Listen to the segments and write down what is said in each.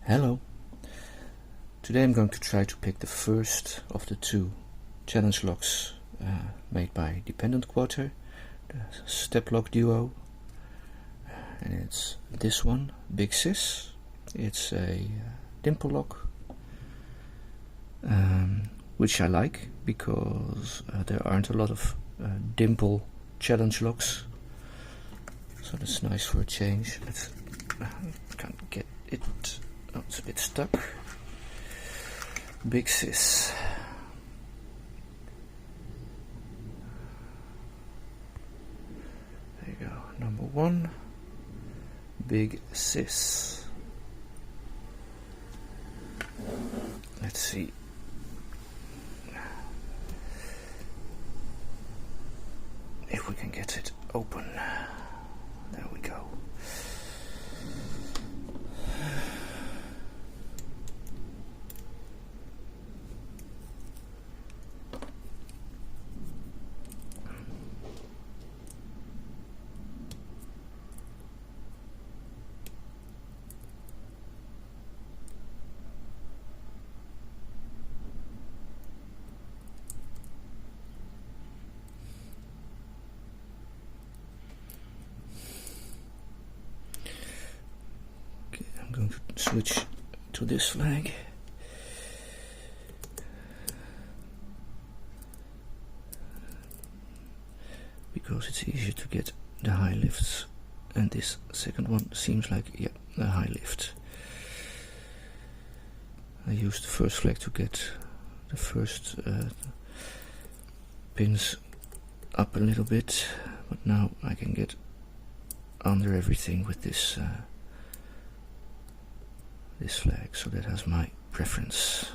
Hello. Today I'm going to try to pick the first of the two challenge locks made by Dependent Quarter, the Step Lock Duo, and it's this one, Big Sis. It's a dimple lock, which I like because there aren't a lot of dimple challenge locks, so that's nice for a change. Let's can't get it. Oh, it's a bit stuck. Big Sis. There you go. Number one. Big Sis. Let's see. If we can get it open. There we go. I'm going to switch to this flag. Because it's easier to get the high lifts, and this second one seems like, yeah, the high lift. I used the first flag to get the first pins up a little bit, but now I can get under everything with this this flag, so that has my preference.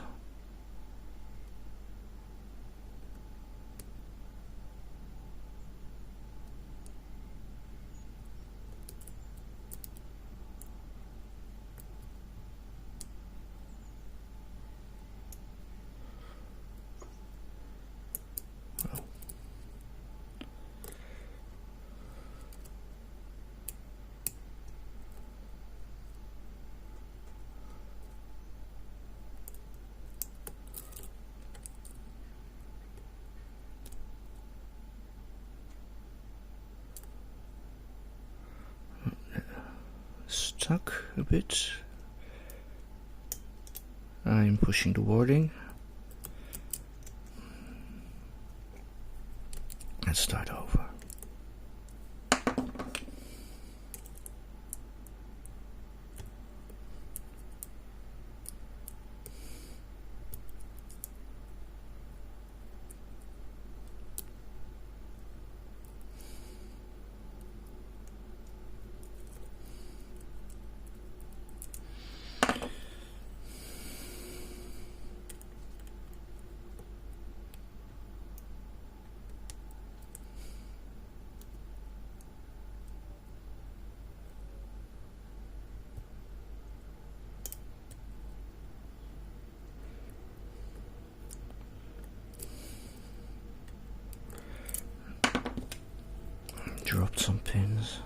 Stuck a bit. I'm pushing the warding. Let's start over. Dropped some pins.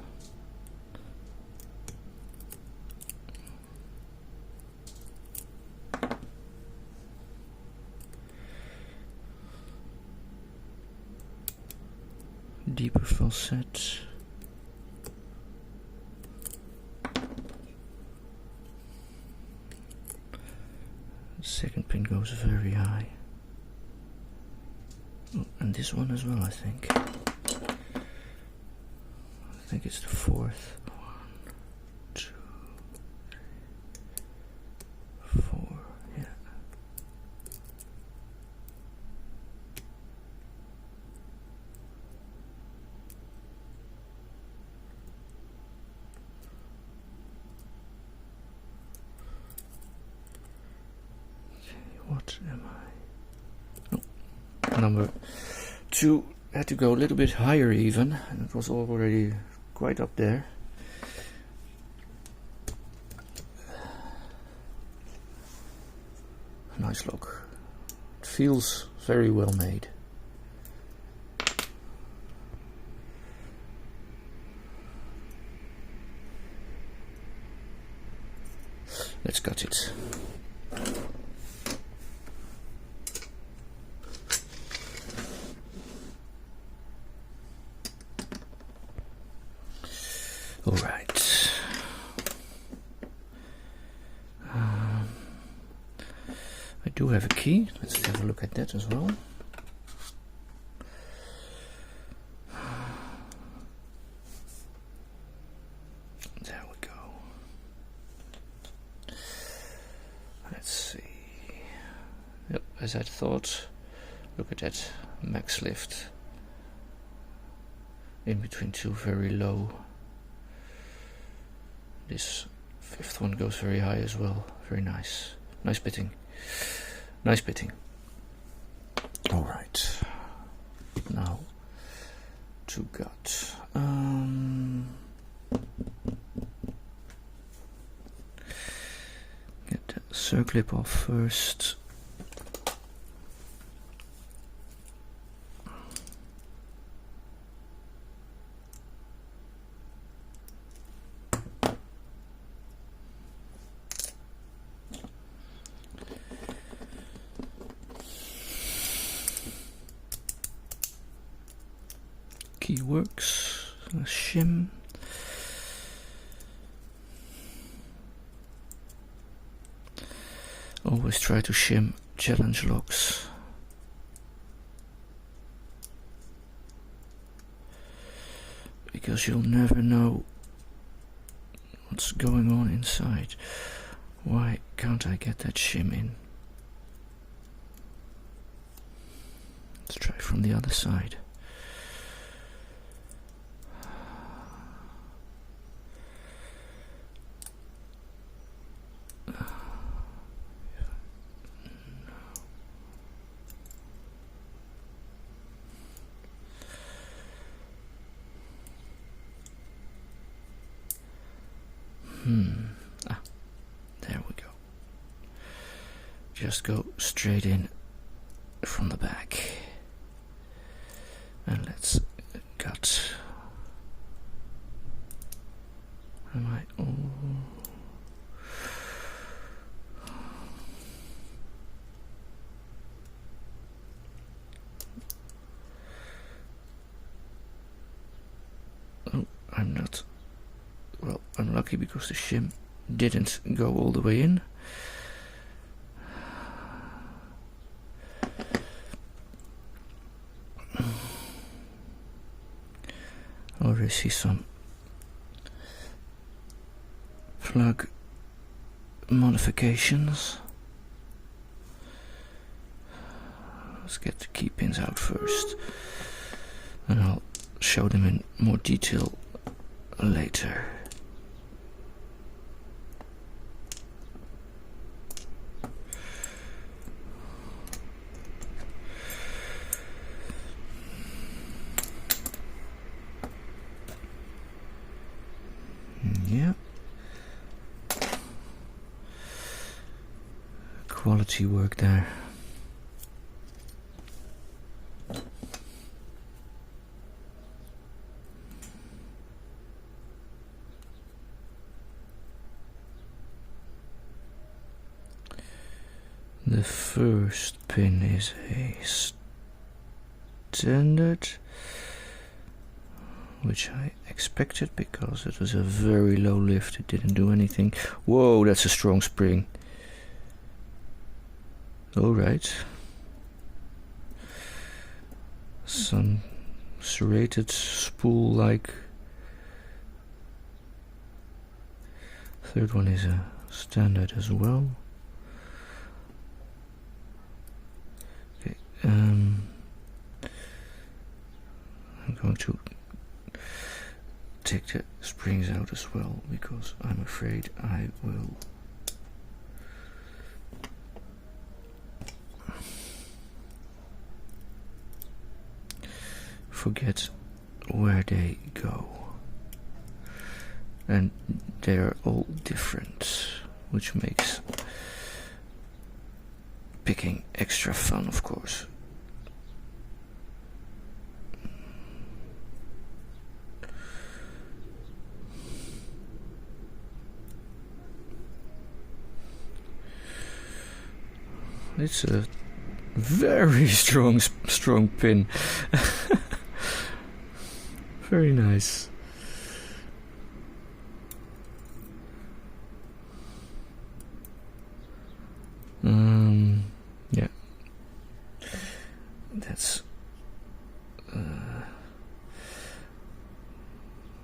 Deeper falset. Second pin goes very high. Oh, and this one as well, I think. I think it's the fourth. 1, 2, 3, 4, yeah. Okay, what am I? Oh, number 2 had to go a little bit higher even, and it was already quite up there. Nice lock. It feels very well made. let's cut it. All right. I do have a key. Let's have a look at that as well. There we go. Let's see. Yep, as I thought. Look at that max lift. In between two very low. This fifth one goes very high as well. Very nice. Nice bitting. Nice bitting. Alright. Now to gut. Get the circlip off first. Key works, a shim. Always try to shim challenge locks. Because you'll never know what's going on inside. Why can't I get that shim in? Let's try from the other side. There we go. Just go straight in from the back. And let's gut. Am I? Oh. Oh, I'm not. Well, I'm lucky because the shim didn't go all the way in. Already see some plug modifications. Let's get the key pins out first, and I'll show them in more detail later. Yeah. Quality work there. The first pin is a standard, which I expected because it was a very low lift. It didn't do anything. Whoa, that's a strong spring. Alright. Some serrated spool like. Third one is a standard as well. Okay, I'm going to take the springs out as well because I'm afraid I will forget where they go, and they are all different, which makes picking extra fun, of course. It's a very strong pin. Very nice. Yeah, that's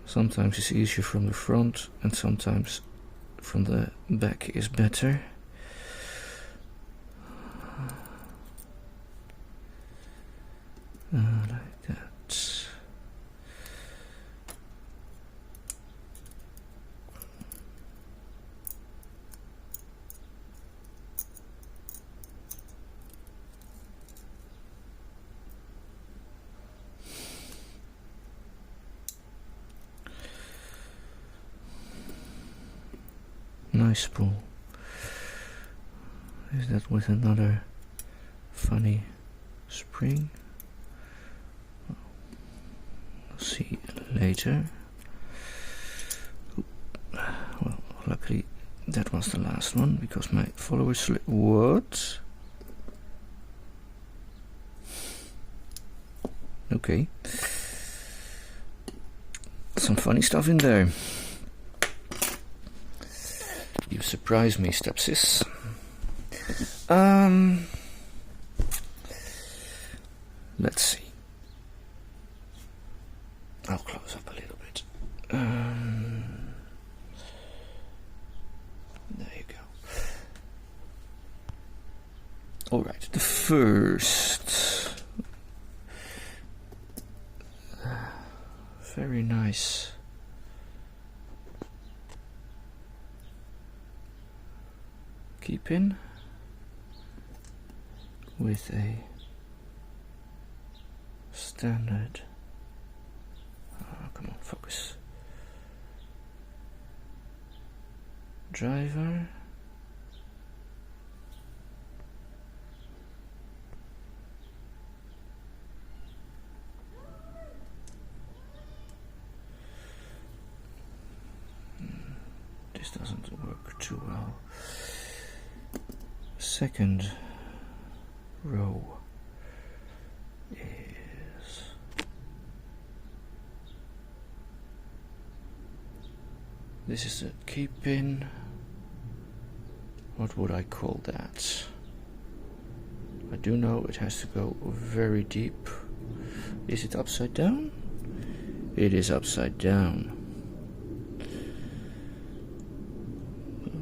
sometimes it's easier from the front and sometimes from the back is better. Like that. Nice spool. Is that with another funny spring? We'll see later. Well, luckily that was the last one because my followers what? Okay. Some funny stuff in there. You surprise me, Stepsis. Let's see. I'll close up a little bit. There you go. Alright, the first. Very nice. Keep in with a standard. Come on, focus. Driver. This doesn't work too well. Second row is this is a key pin. What would I call that? I do know it has to go very deep. Is it upside down? It is upside down.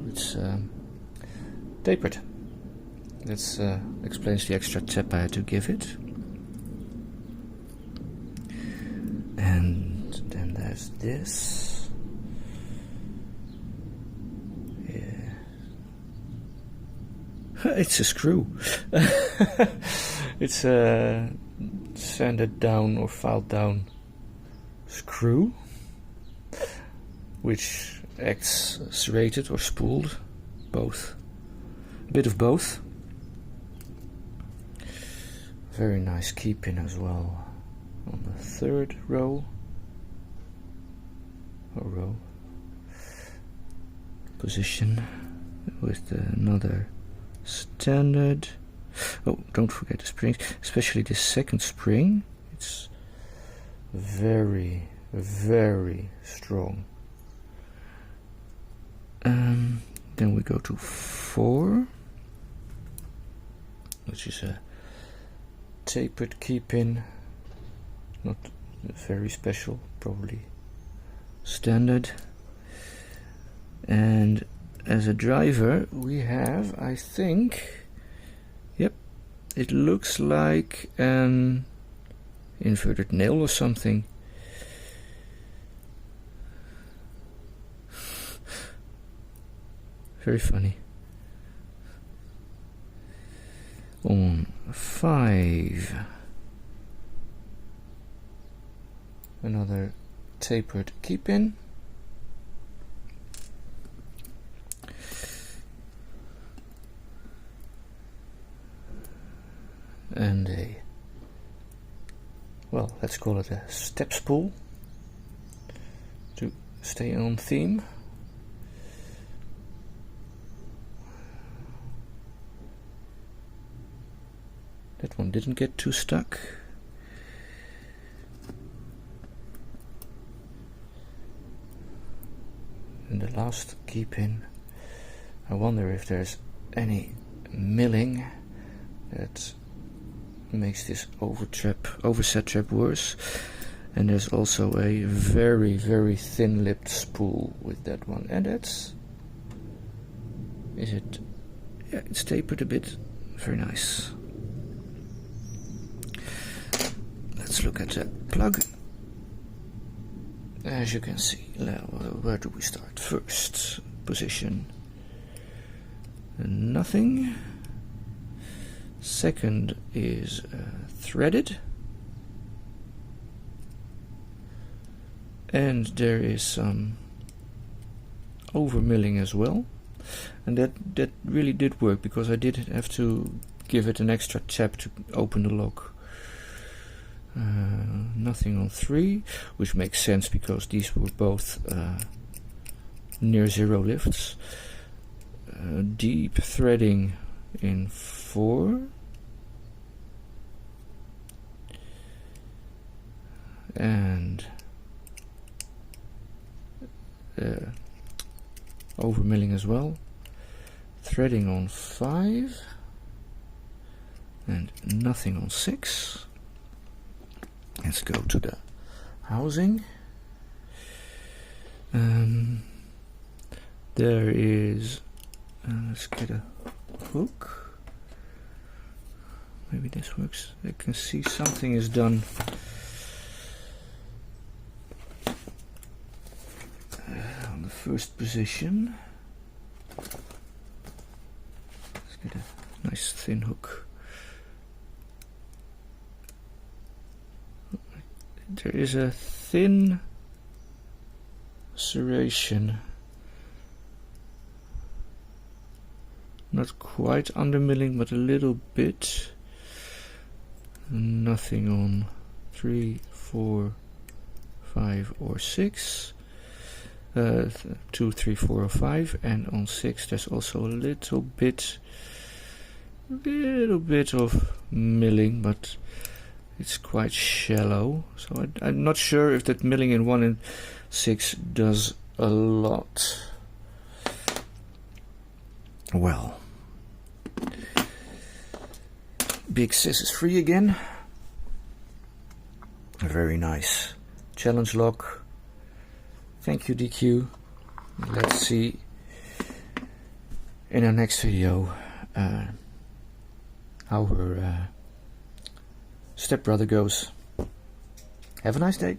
It's tapered. That explains the extra tap I had to give it. And then there's this. Yeah. It's a screw. It's a sanded down or filed down screw, which acts serrated or spooled, both. A bit of both. Very nice key pin as well on the third row position with another standard. Oh, don't forget the springs, especially this second spring. It's very, very strong. Then we go to 4, which is a tapered key pin, not very special, probably standard. And as a driver we have, I think, yep, it looks like an inverted nail or something. Very funny. On 5, another tapered key pin. And a, well, let's call it a step spool to stay on theme. that one didn't get too stuck. And the last key pin, I wonder if there's any milling that makes this overset trap worse. And there's also a very, very thin-lipped spool with that one, and that's, is it, yeah, it's tapered a bit, very nice. Let's look at the plug. As you can see, where do we start? First position, nothing. Second is threaded. And there is some over-milling as well. And that really did work, because I did have to give it an extra tap to open the lock. Nothing on 3, which makes sense because these were both near zero lifts. Deep threading in 4. And over milling as well. Threading on 5 and nothing on 6. Let's go to the housing. There is, let's get a hook. Maybe this works. I can see something is done. On the first position. Let's get a nice thin hook. There is a thin serration, not quite under milling, but a little bit. Nothing on 3, 4, 5 or 6. 2, 3, 4 or 5, and on 6 there's also a little bit of milling, but it's quite shallow, so I'm not sure if that milling in 1 and 6 does a lot. Well, Big Sis is free again. Very nice challenge lock. Thank you, DQ. Let's see in our next video how her stepbrother goes. Have a nice day.